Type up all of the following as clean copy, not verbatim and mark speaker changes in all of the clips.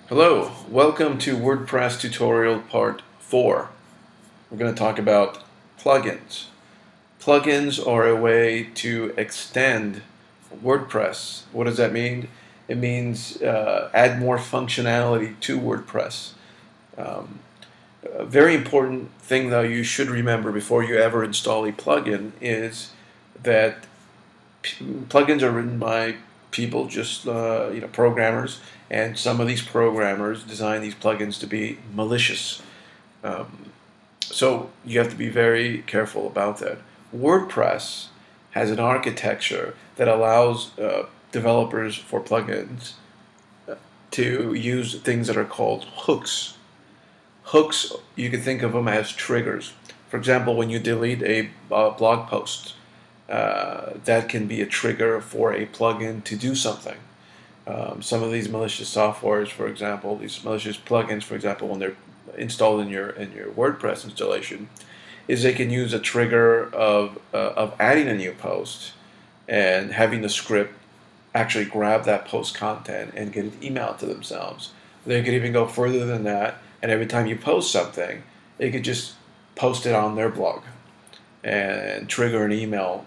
Speaker 1: Hello, welcome to WordPress tutorial part 4. We're going to talk about plugins. Plugins are a way to extend WordPress. What does that mean? It means add more functionality to WordPress. A very important thing though you should remember before you ever install a plugin is that plugins are written by people, just programmers, and some of these programmers design these plugins to be malicious. So you have to be very careful about that. WordPress has an architecture that allows developers for plugins to use things that are called hooks. Hooks, you can think of them as triggers. For example, when you delete a blog post, that can be a trigger for a plugin to do something. Some of these malicious softwares, for example, these malicious plugins, for example, when they're installed in your WordPress installation, is they can use a trigger of adding a new post and having the script actually grab that post content and get it emailed to themselves. They could even go further than that, and every time you post something, they could just post it on their blog and trigger an email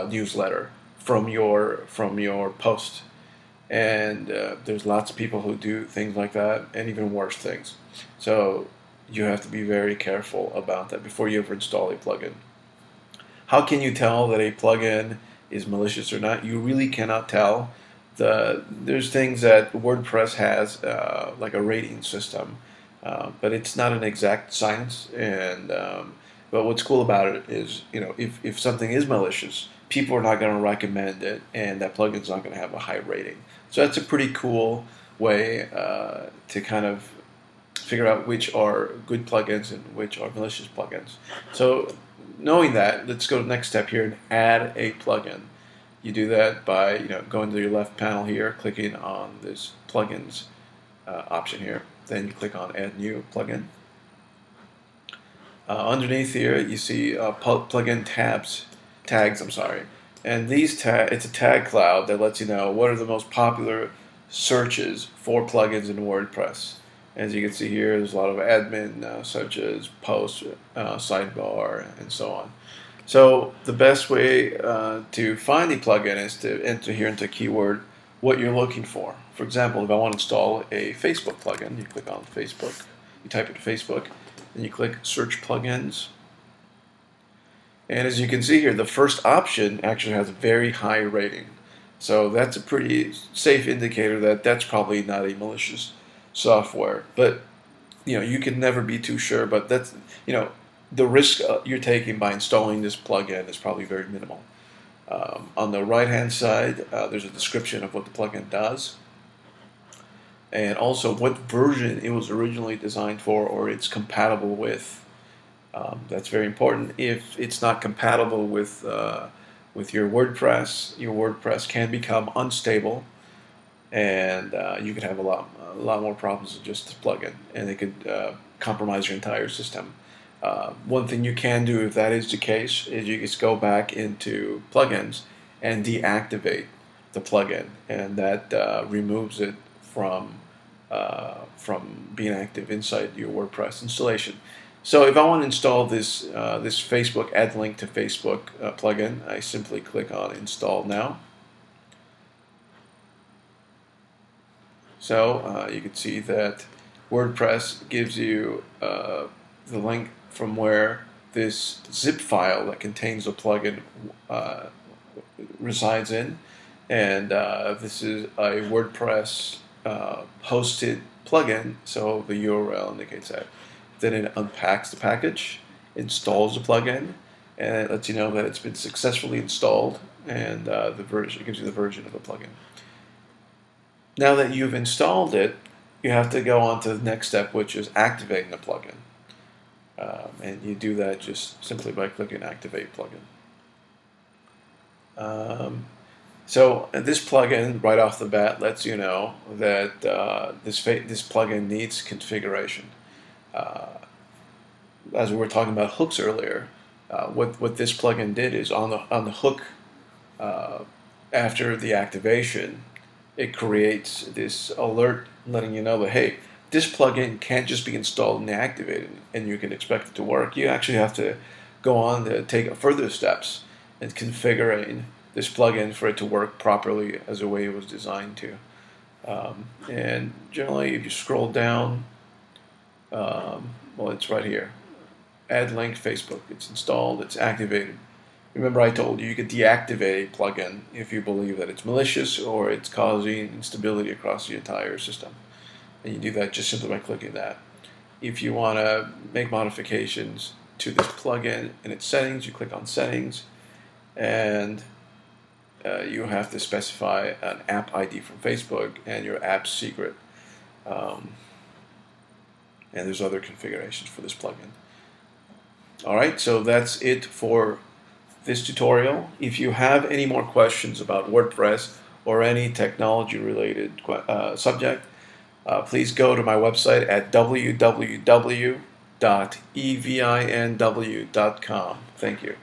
Speaker 1: newsletter from your post. And there's lots of people who do things like that, and even worse things. So you have to be very careful about that before you ever install a plugin. How can you tell that a plugin is malicious or not? You really cannot tell. There's things that WordPress has, like a rating system, but it's not an exact science. And but what's cool about it is, if something is malicious, people are not going to recommend it, and that plugin's not going to have a high rating. So that's a pretty cool way to kind of figure out which are good plugins and which are malicious plugins. So knowing that, let's go to the next step here and add a plugin. You do that by going to your left panel here, clicking on this plugins option here. Then you click on Add New Plugin. Underneath here, you see plugin tags. I'm sorry, and these it's a tag cloud that lets you know what are the most popular searches for plugins in WordPress. As you can see here, there's a lot of admin such as post, sidebar, and so on. So the best way to find a plugin is to enter here into keyword what you're looking for. For example, if I want to install a Facebook plugin, you click on Facebook, you type in Facebook, and you click Search Plugins. And as you can see here, the first option actually has a very high rating. So that's a pretty safe indicator that that's probably not a malicious software. But you can never be too sure. But that's the risk you're taking by installing this plugin is probably very minimal. On the right-hand side, there's a description of what the plugin does, and also what version it was originally designed for or it's compatible with. That's very important. If it's not compatible with your WordPress can become unstable, and you could have a lot more problems with just the plugin, and it could compromise your entire system. One thing you can do if that is the case is you just go back into plugins and deactivate the plugin, and that removes it from being active inside your WordPress installation. So if I want to install this Facebook add link to Facebook plugin, I simply click on Install Now. So you can see that WordPress gives you the link from where this zip file that contains the plugin resides in, and this is a WordPress hosted plugin, so the URL indicates that. Then it unpacks the package, installs the plugin, and it lets you know that it's been successfully installed, and it gives you the version of the plugin. Now that you've installed it, you have to go on to the next step, which is activating the plugin. And you do that just simply by clicking Activate Plugin. So this plugin, right off the bat, lets you know that this plugin needs configuration. As we were talking about hooks earlier, what this plugin did is on the hook after the activation, it creates this alert letting you know that, hey, this plugin can't just be installed and activated and you can expect it to work. You actually have to go on to take further steps in configuring this plugin for it to work properly as the way it was designed to. And generally, if you scroll down, well, it's right here. Add link Facebook. It's installed. It's activated. Remember, I told you you could deactivate a plugin if you believe that it's malicious or it's causing instability across the entire system. And you do that just simply by clicking that. If you want to make modifications to this plugin in its settings, you click on Settings, and you have to specify an app ID from Facebook and your app secret. And there's other configurations for this plugin. Alright, so that's it for this tutorial. If you have any more questions about WordPress or any technology related subject, please go to my website at www.evinw.com. Thank you.